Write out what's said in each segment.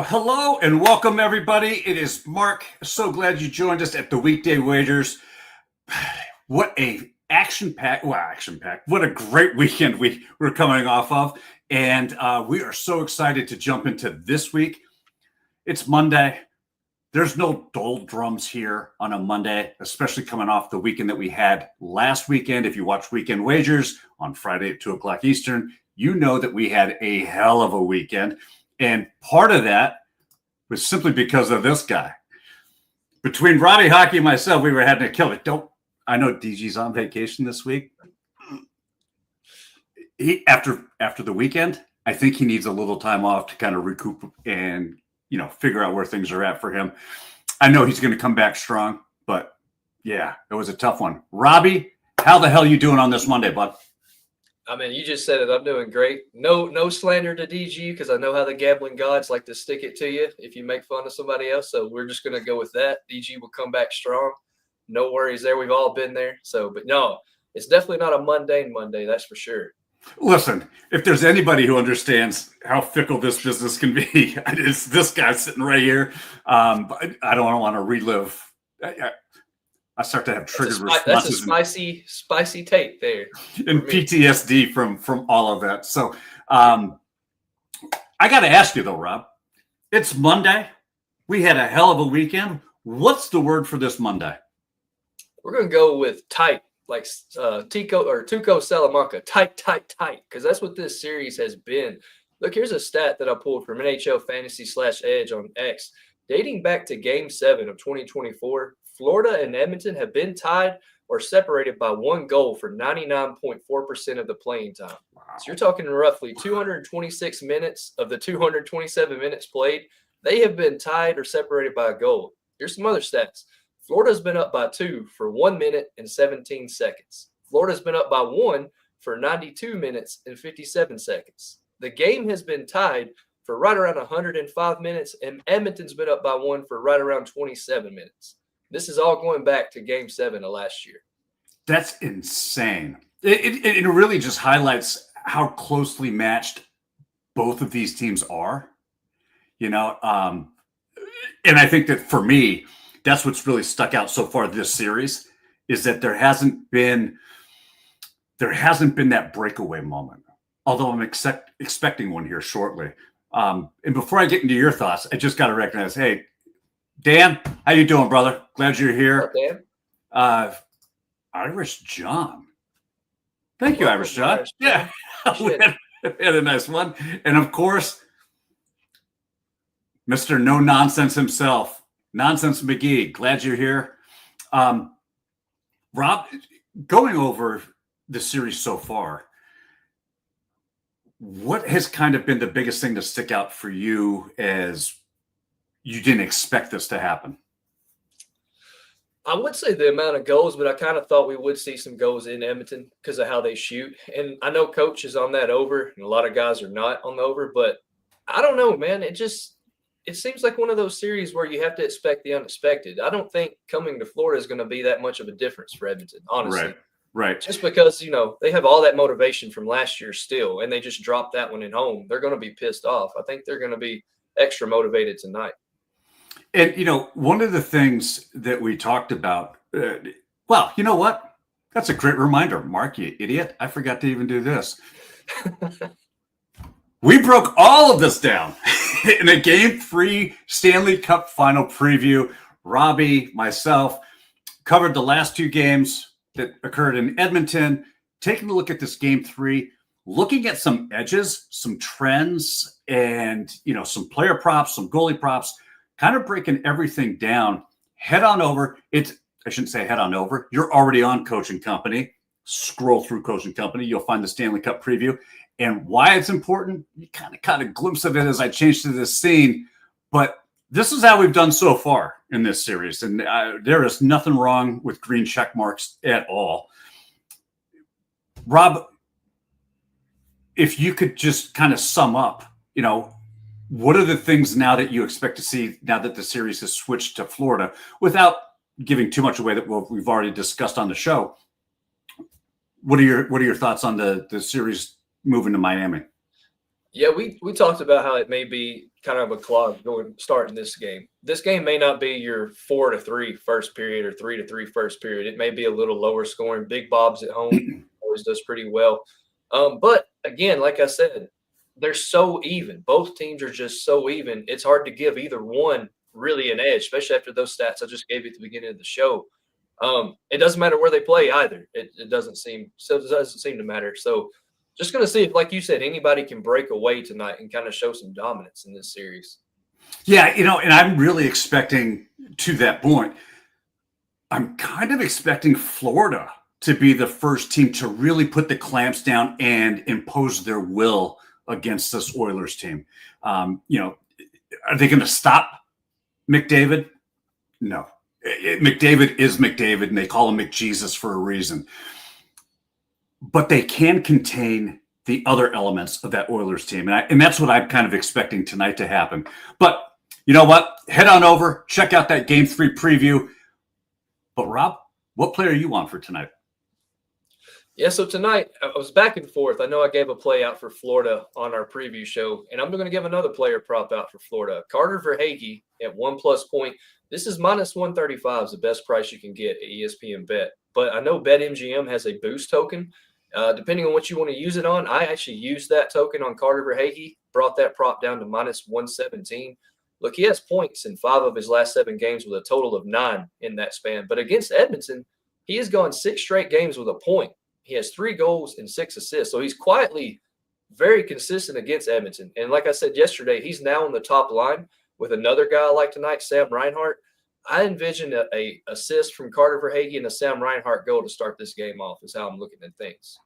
Hello and welcome, everybody. It is Mark. So glad you joined us at the Weekday Wagers. What a action-packed. What a great weekend we're coming off of. And we are so excited to jump into this week. It's Monday. There's no doldrums here on a Monday, especially coming off the weekend that we had last weekend. If you watch Weekend Wagers on Friday at 2 o'clock Eastern, you know that we had a hell of a weekend. And part of that was simply because of this guy. Between Robbie Hockey and myself, we were having to kill it. I know DG's on vacation this week. After the weekend, I think he needs a little time off to kind of recoup and figure out where things are at for him. I know he's going to come back strong, but yeah, it was a tough one. Robbie, how the hell you doing on this Monday, bud? I mean, you just said it. I'm doing great. No slander to DG because I know how the gambling gods like to stick it to you if you make fun of somebody else. So we're just going to go with that. DG will come back strong. No worries there. We've all been there. But no, it's definitely not a mundane Monday. That's for sure. Listen, if there's anybody who understands how fickle this business can be, it's this guy sitting right here. But I don't want to relive. I start to have triggered responses. That's a spicy take there. And PTSD from all of that. So I got to ask you though, Rob. It's Monday. We had a hell of a weekend. What's the word for this Monday? We're going to go with tight, like Tuco Salamanca. Tight, because that's what this series has been. Look, here's a stat that I pulled from NHL Fantasy/Edge on X. Dating back to Game 7 of 2024, Florida and Edmonton have been tied or separated by one goal for 99.4% of the playing time. Wow. So you're talking roughly 226 minutes of the 227 minutes played. They have been tied or separated by a goal. Here's some other stats. Florida's been up by 2 for 1 minute and 17 seconds. Florida's been up by 1 for 92 minutes and 57 seconds. The game has been tied for right around 105 minutes, and Edmonton's been up by 1 for right around 27 minutes. This is all going back to Game 7 of last year. That's insane. It really just highlights how closely matched both of these teams are. And I think that for me, that's what's really stuck out so far this series is that there hasn't been that breakaway moment. Although I'm expecting one here shortly. And before I get into your thoughts, I just got to recognize, hey, Dan, how you doing, brother? Glad you're here. Dan? Irish John. Thank you, Irish John. Yeah, we had a nice one. And of course, Mr. No Nonsense himself, Nonsense McGee. Glad you're here. Rob, going over the series so far, what has kind of been the biggest thing to stick out for you as you didn't expect this to happen? I would say the amount of goals, but I kind of thought we would see some goals in Edmonton because of how they shoot. And I know coach is on that over, and a lot of guys are not on the over, but I don't know, man. It seems like one of those series where you have to expect the unexpected. I don't think coming to Florida is going to be that much of a difference for Edmonton, honestly. Right. Just because, they have all that motivation from last year still, and they just dropped that one at home. They're going to be pissed off. I think they're going to be extra motivated tonight. And, one of the things that we talked about, well, you know what? That's a great reminder, Mark, you idiot. I forgot to even do this. We broke all of this down in a Game 3 Stanley Cup final preview. Robbie, myself, covered the last 2 games that occurred in Edmonton, taking a look at this Game 3, looking at some edges, some trends, and, some player props, some goalie props, kind of breaking everything down. Head on over. I shouldn't say head on over. You're already on Coaching Company. Scroll through Coaching Company. You'll find the Stanley Cup preview. And why it's important, you kind of caught a glimpse of it as I changed to this scene. But this is how we've done so far in this series. And there is nothing wrong with green check marks at all. Rob, if you could just kind of sum up, what are the things now that you expect to see now that the series has switched to Florida without giving too much away that we've already discussed on the show? What are your thoughts on the series moving to Miami? Yeah, we talked about how it may be kind of a clog starting this game. This game may not be your 4-3 first period or 3-3 first period. It may be a little lower scoring. Big Bob's at home always does pretty well. But again, like I said, they're so even. Both teams are just so even. It's hard to give either one really an edge, especially after those stats I just gave you at the beginning of the show. It doesn't matter where they play either. It doesn't seem to matter. So just going to see if, like you said, anybody can break away tonight and kind of show some dominance in this series. Yeah, and I'm really expecting, to that point, I'm kind of expecting Florida to be the first team to really put the clamps down and impose their will against this Oilers team. Are they going to stop McDavid? No. McDavid is McDavid, and they call him McJesus for a reason. But they can contain the other elements of that Oilers team. And that's what I'm kind of expecting tonight to happen. But you know what? Head on over, check out that Game 3 preview. But Rob, what play are you on for tonight? Yeah, so tonight I was back and forth. I know I gave a play out for Florida on our preview show, and I'm going to give another player prop out for Florida. Carter Verhaeghe at 1+ point. This is -135 is the best price you can get at ESPN Bet. But I know BetMGM has a boost token. Depending on what you want to use it on, I actually used that token on Carter Verhaeghe, brought that prop down to -117. Look, he has points in 5 of his last 7 games with a total of 9 in that span. But against Edmonton, he has gone 6 straight games with a point. He has 3 goals and 6 assists. So he's quietly very consistent against Edmonton. And like I said yesterday, he's now on the top line with another guy like tonight, Sam Reinhart. I envision a assist from Carter Verhaeghe and a Sam Reinhart goal to start this game off is how I'm looking at things.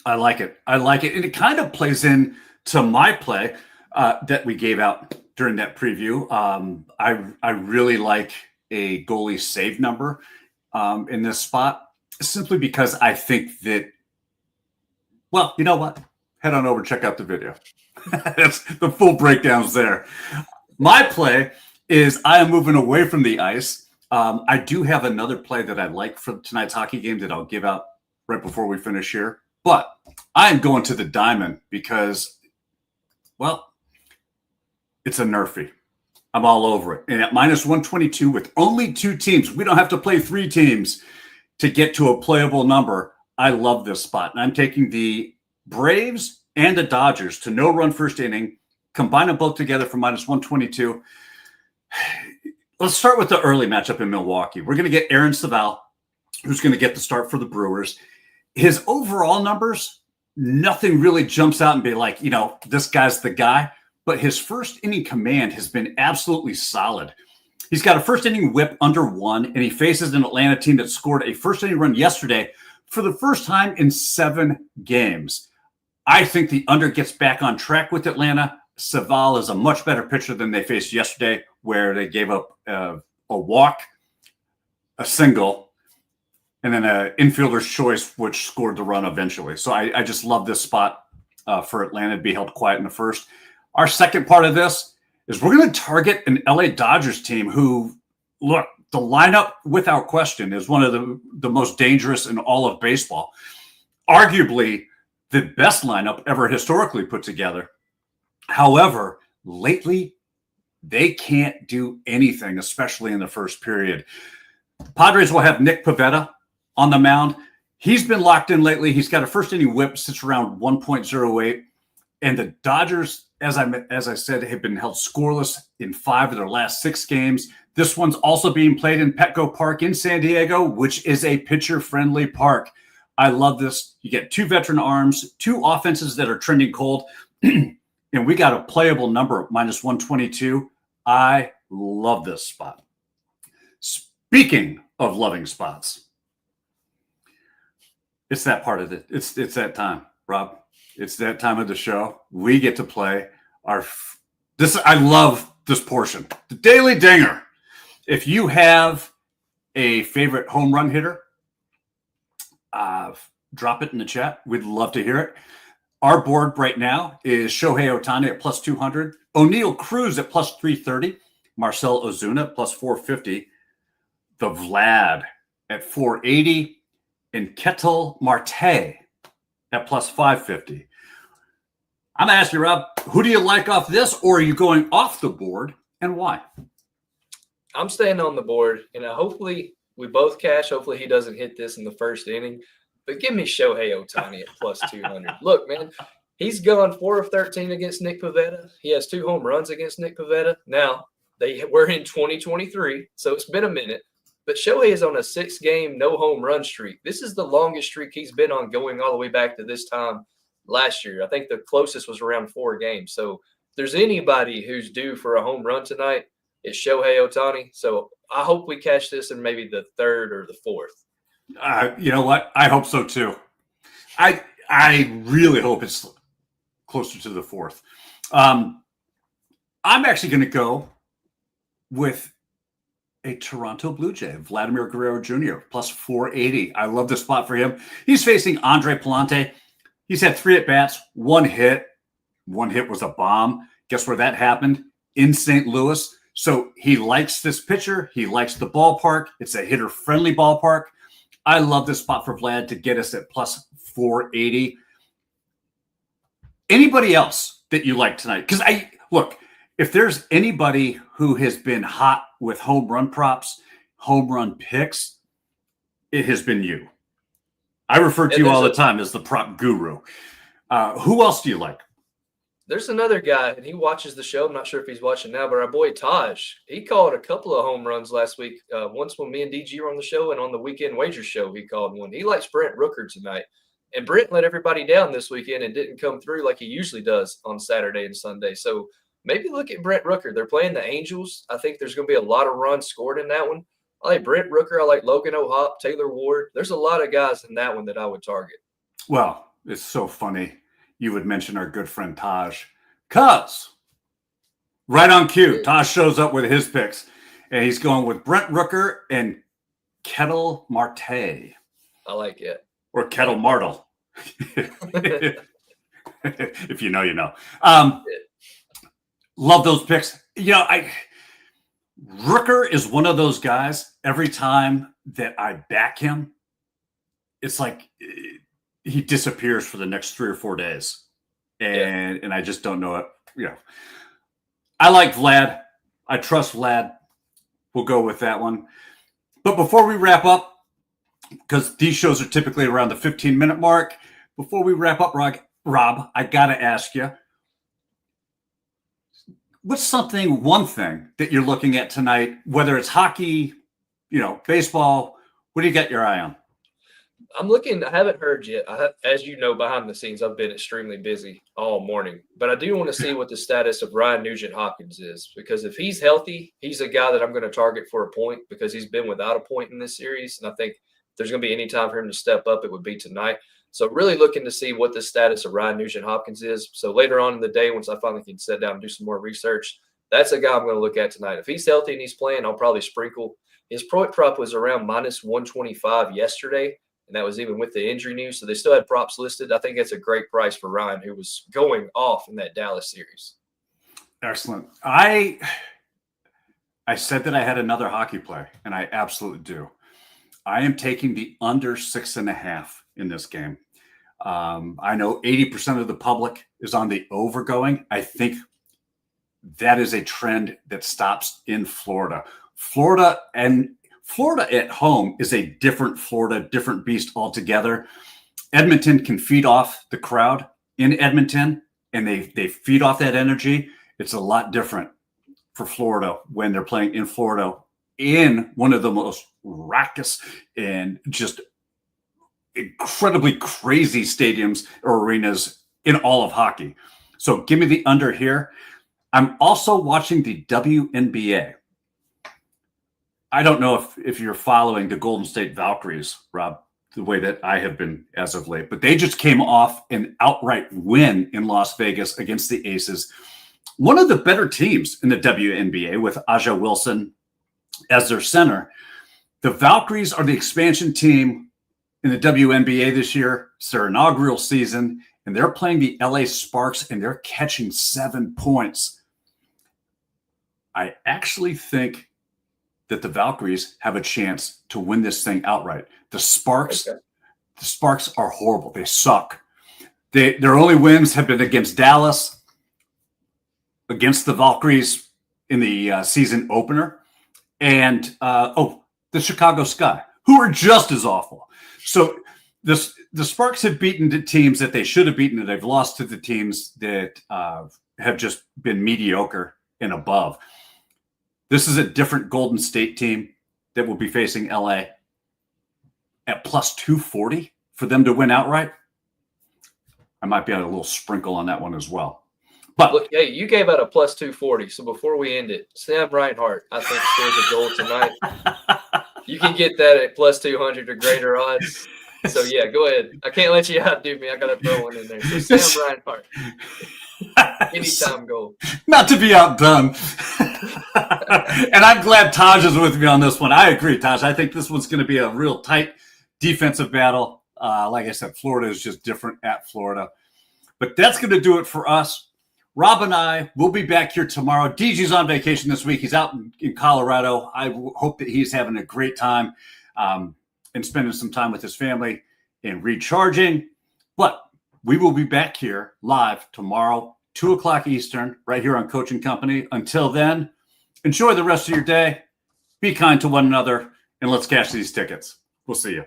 I like it. And it kind of plays in to my play that we gave out during that preview. I really like a goalie save number in this spot, simply because I think that, well, you know what? Head on over, check out the video. That's the full breakdowns there. My play is I am moving away from the ice. I do have another play that I like for tonight's hockey game that I'll give out right before we finish here. But I am going to the diamond because, well, it's a NRFI. I'm all over it. And at -122 with only 2 teams, we don't have to play 3 teams to get to a playable number. I love this spot. And I'm taking the Braves and the Dodgers to no run first inning, combine them both together for -122. Let's start with the early matchup in Milwaukee. We're going to get Aaron Savall, who's going to get the start for the Brewers. His overall numbers, nothing really jumps out and be like, this guy's the guy. But his first inning command has been absolutely solid. He's got a first inning whip under 1, and he faces an Atlanta team that scored a first inning run yesterday for the first time in 7 games. I think the under gets back on track with Atlanta. Savall is a much better pitcher than they faced yesterday, where they gave up a walk, a single, and then an infielder's choice, which scored the run eventually. So I just love this spot for Atlanta to be held quiet in the first. Our second part of this is we're going to target an LA Dodgers team who, look, the lineup, without question, is one of the most dangerous in all of baseball. Arguably the best lineup ever historically put together. However, lately, they can't do anything, especially in the first period. Padres will have Nick Pivetta on the mound. He's been locked in lately. He's got a first inning whip, sits around 1.08. And the Dodgers, as I said, have been held scoreless in 5 of their last 6 games. This one's also being played in Petco Park in San Diego, which is a pitcher-friendly park. I love this. You get 2 veteran arms, 2 offenses that are trending cold, and we got a playable number, -122. I love this spot. Speaking of loving spots, it's that part of it. It's that time, Rob. It's that time of the show. We get to play this. I love this portion, the Daily Dinger. If you have a favorite home run hitter, drop it in the chat. We'd love to hear it. Our board right now is Shohei Ohtani at +200, O'Neal Cruz at +330, Marcell Ozuna at +450, the Vlad at 480, and Ketel Marte at +550. I'm going to ask you, Rob, who do you like off this, or are you going off the board, and why? I'm staying on the board, and hopefully we both cash. Hopefully he doesn't hit this in the first inning. But give me Shohei Ohtani at plus 200. Look, man, he's gone 4 of 13 against Nick Pivetta. He has 2 home runs against Nick Pivetta. Now, we're in 2023, so it's been a minute. But Shohei is on a 6-game no home run streak. This is the longest streak he's been on, going all the way back to this time last year. I think the closest was around 4 games. So if there's anybody who's due for a home run tonight, it's Shohei Ohtani. So I hope we catch this in maybe the 3rd or the 4th. You know what? I hope so too. I really hope it's closer to the 4th. I'm actually going to go with a Toronto Blue Jay, Vladimir Guerrero Jr., plus 480. I love the spot for him. He's facing Andre Palante. He's had 3 at-bats, 1 hit. 1 hit was a bomb. Guess where that happened? In St. Louis. So he likes this pitcher. He likes the ballpark. It's a hitter-friendly ballpark. I love this spot for Vlad to get us at plus 480. Anybody else that you like tonight? Because look, if there's anybody who has been hot with home run props, home run picks, it has been you. I refer to you all the time as the prop guru. Who else do you like? There's another guy, and he watches the show. I'm not sure if he's watching now, but our boy Taj, he called a couple of home runs last week. Once when me and DG were on the show, and on the Weekend Wagers show, he called one. He likes Brent Rooker tonight. And Brent let everybody down this weekend and didn't come through like he usually does on Saturday and Sunday. So maybe look at Brent Rooker. They're playing the Angels. I think there's going to be a lot of runs scored in that one. I like Brent Rooker. I like Logan O'Hoppe, Taylor Ward. There's a lot of guys in that one that I would target. Well, it's so funny you would mention our good friend Taj, because right on cue, Taj shows up with his picks, and he's going with Brent Rooker and Kettle Marte. I like it. Or Kettle Martle. If you know, you know. Love those picks. You know, Rooker is one of those guys, every time that I back him, it's like he disappears for the next 3 or 4 days. And I just don't know it. You know, I like Vlad. I trust Vlad. We'll go with that one. But before we wrap up, because these shows are typically around the 15-minute mark, before we wrap up, Rob, I got to ask you, what's one thing that you're looking at tonight, whether it's hockey, baseball, what do you got your eye on? I'm looking. I haven't heard yet. As you know, behind the scenes, I've been extremely busy all morning. But I do want to see what the status of Ryan Nugent-Hopkins is, because if he's healthy, he's a guy that I'm going to target for a point, because he's been without a point in this series. And I think if there's going to be any time for him to step up, it would be tonight. So really looking to see what the status of Ryan Nugent-Hopkins is. So later on in the day, once I finally can sit down and do some more research, that's a guy I'm going to look at tonight. If he's healthy and he's playing, I'll probably sprinkle. His point prop was around minus 125 yesterday. And that was even with the injury news. So they still had props listed. I think that's a great price for Ryan, who was going off in that Dallas series. Excellent. I said that I had another hockey play, and I absolutely do. I am taking the under 6.5 in this game. I know 80% of the public is on the over going. I think that is a trend that stops in Florida. Florida at home is a different Florida, different beast altogether. Edmonton can feed off the crowd in Edmonton, and they feed off that energy. It's a lot different for Florida when they're playing in Florida in one of the most raucous and just incredibly crazy stadiums or arenas in all of hockey. So give me the under here. I'm also watching the WNBA. I don't know if you're following the Golden State Valkyries, Rob, the way that I have been as of late, but they just came off an outright win in Las Vegas against the Aces. One of the better teams in the WNBA with Aja Wilson as their center. The Valkyries are the expansion team in the WNBA this year. It's their inaugural season, and they're playing the LA Sparks, and they're catching 7 points. I actually think that the Valkyries have a chance to win this thing outright. The Sparks are horrible. They suck. Their only wins have been against Dallas, against the Valkyries in the season opener, and the Chicago Sky, who are just as awful. So the Sparks have beaten the teams that they should have beaten, and they've lost to the teams that have just been mediocre and above. This is a different Golden State team that will be facing LA at plus 240 for them to win outright. I might be at a little sprinkle on that one as well. But look, hey, you gave out a plus 240. So before we end it, Sam Reinhart, I think, scores a goal tonight. You can get that at plus 200 or greater odds. So, yeah, go ahead. I can't let you outdo me. I got to throw one in there. So, Sam Reinhart, anytime goal. Not to be outdone. And I'm glad Taj is with me on this one. I agree, Taj. I think this one's going to be a real tight defensive battle. Like I said, Florida is just different at Florida. But that's going to do it for us. Rob and I will be back here tomorrow. DG's on vacation this week. He's out in Colorado. I hope that he's having a great time and spending some time with his family and recharging. But we will be back here live tomorrow, 2 o'clock Eastern, right here on Coaching Company. Until then, enjoy the rest of your day. Be kind to one another, and let's cash these tickets. We'll see you.